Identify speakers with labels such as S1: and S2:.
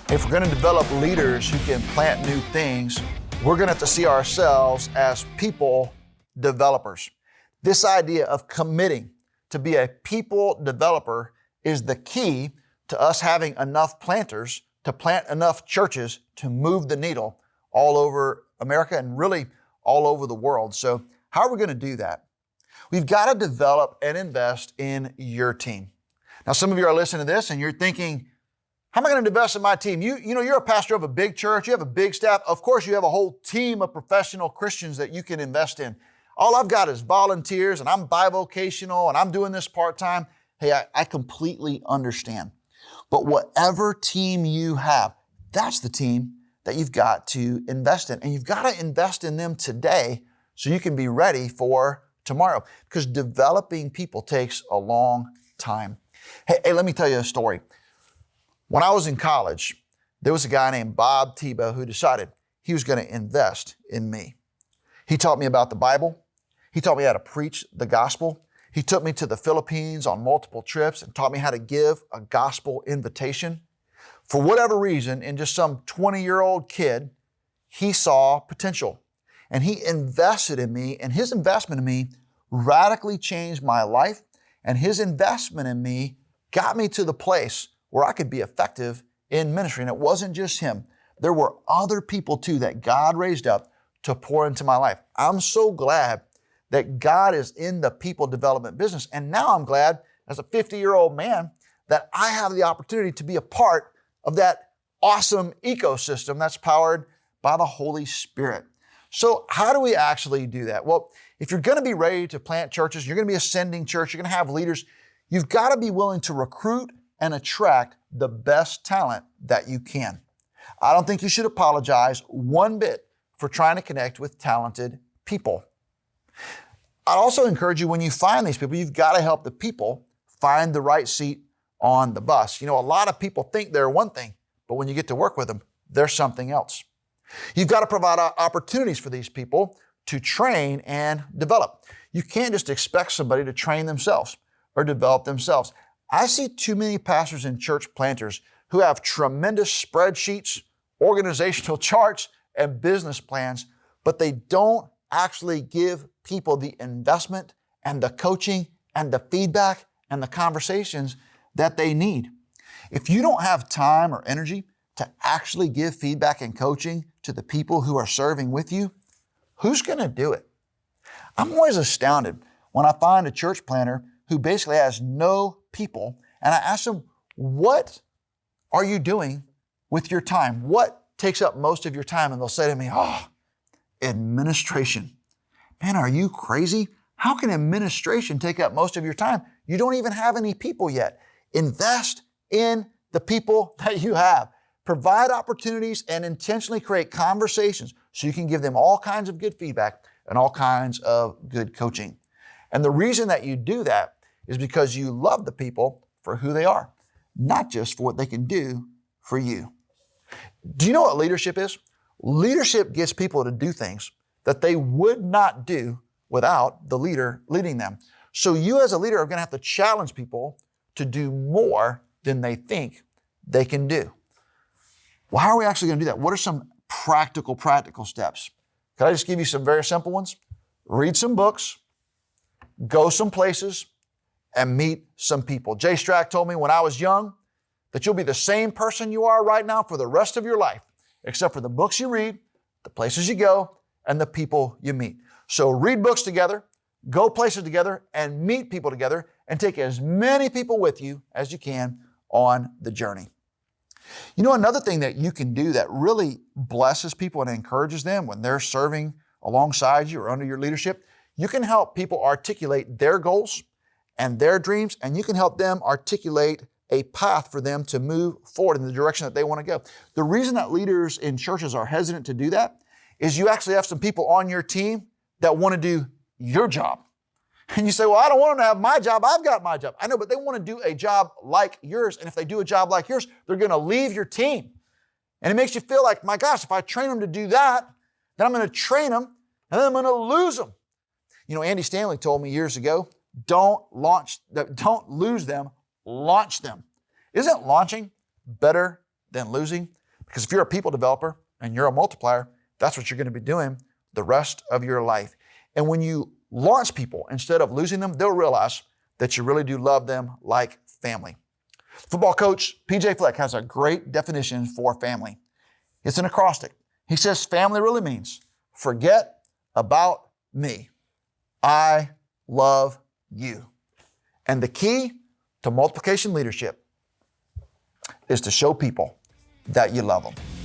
S1: If we're going to develop leaders who can plant new things, we're going to have to see ourselves as people developers. This idea of committing to be a people developer is the key to us having enough planters to plant enough churches to move the needle all over America and really all over the world. So how are we going to do that? We've got to develop and invest in your team. Now, some of you are listening to this and you're thinking, how am I going to invest in my team? You're a pastor of a big church. You have a big staff. Of course, you have a whole team of professional Christians that you can invest in. All I've got is volunteers and I'm bivocational and I'm doing this part-time. Hey, I completely understand. But whatever team you have, that's the team that you've got to invest in. And you've got to invest in them today so you can be ready for tomorrow. Because developing people takes a long time. Hey, let me tell you a story. When I was in college, there was a guy named Bob Tebow who decided he was going to invest in me. He taught me about the Bible. He taught me how to preach the gospel. He took me to the Philippines on multiple trips and taught me how to give a gospel invitation. For whatever reason, in just some 20-year-old kid, he saw potential and he invested in me, and his investment in me radically changed my life, and his investment in me got me to the place where I could be effective in ministry. And it wasn't just him. There were other people too that God raised up to pour into my life. I'm so glad that God is in the people development business. And now I'm glad as a 50-year-old man that I have the opportunity to be a part of that awesome ecosystem that's powered by the Holy Spirit. So how do we actually do that? Well, if you're going to be ready to plant churches, you're going to be a sending church, you're going to have leaders, you've got to be willing to recruit and attract the best talent that you can. I don't think you should apologize one bit for trying to connect with talented people. I'd also encourage you, when you find these people, you've got to help the people find the right seat on the bus. A lot of people think they're one thing, but when you get to work with them, they're something else. You've got to provide opportunities for these people to train and develop. You can't just expect somebody to train themselves or develop themselves. I see too many pastors and church planters who have tremendous spreadsheets, organizational charts, and business plans, but they don't actually give people the investment and the coaching and the feedback and the conversations that they need. If you don't have time or energy to actually give feedback and coaching to the people who are serving with you, who's going to do it? I'm always astounded when I find a church planter who basically has no people, and I ask them, what are you doing with your time? What takes up most of your time? And they'll say to me, administration. Man, are you crazy? How can administration take up most of your time? You don't even have any people yet. Invest in the people that you have. Provide opportunities and intentionally create conversations so you can give them all kinds of good feedback and all kinds of good coaching. And the reason that you do that is because you love the people for who they are, not just for what they can do for you. Do you know what leadership is? Leadership gets people to do things that they would not do without the leader leading them. So you as a leader are going to have to challenge people to do more than they think they can do. Well, how are we actually going to do that? What are some practical steps? Can I just give you some very simple ones? Read some books, go some places, and meet some people. Jay Strack told me when I was young that you'll be the same person you are right now for the rest of your life, except for the books you read, the places you go, and the people you meet. So read books together, go places together, and meet people together, and take as many people with you as you can on the journey. Another thing that you can do that really blesses people and encourages them when they're serving alongside you or under your leadership, you can help people articulate their goals and their dreams, and you can help them articulate a path for them to move forward in the direction that they want to go. The reason that leaders in churches are hesitant to do that is you actually have some people on your team that want to do your job. And you say, well, I don't want them to have my job. I've got my job. I know, but they want to do a job like yours. And if they do a job like yours, they're going to leave your team. And it makes you feel like, my gosh, if I train them to do that, then I'm going to train them and then I'm going to lose them. Andy Stanley told me years ago, don't lose them, launch them. Isn't launching better than losing? Because if you're a people developer and you're a multiplier, that's what you're going to be doing the rest of your life. And when you launch people instead of losing them, they'll realize that you really do love them like family. Football coach PJ Fleck has a great definition for family. It's an acrostic. He says family really means forget about me. I love you. And the key to multiplication leadership is to show people that you love them.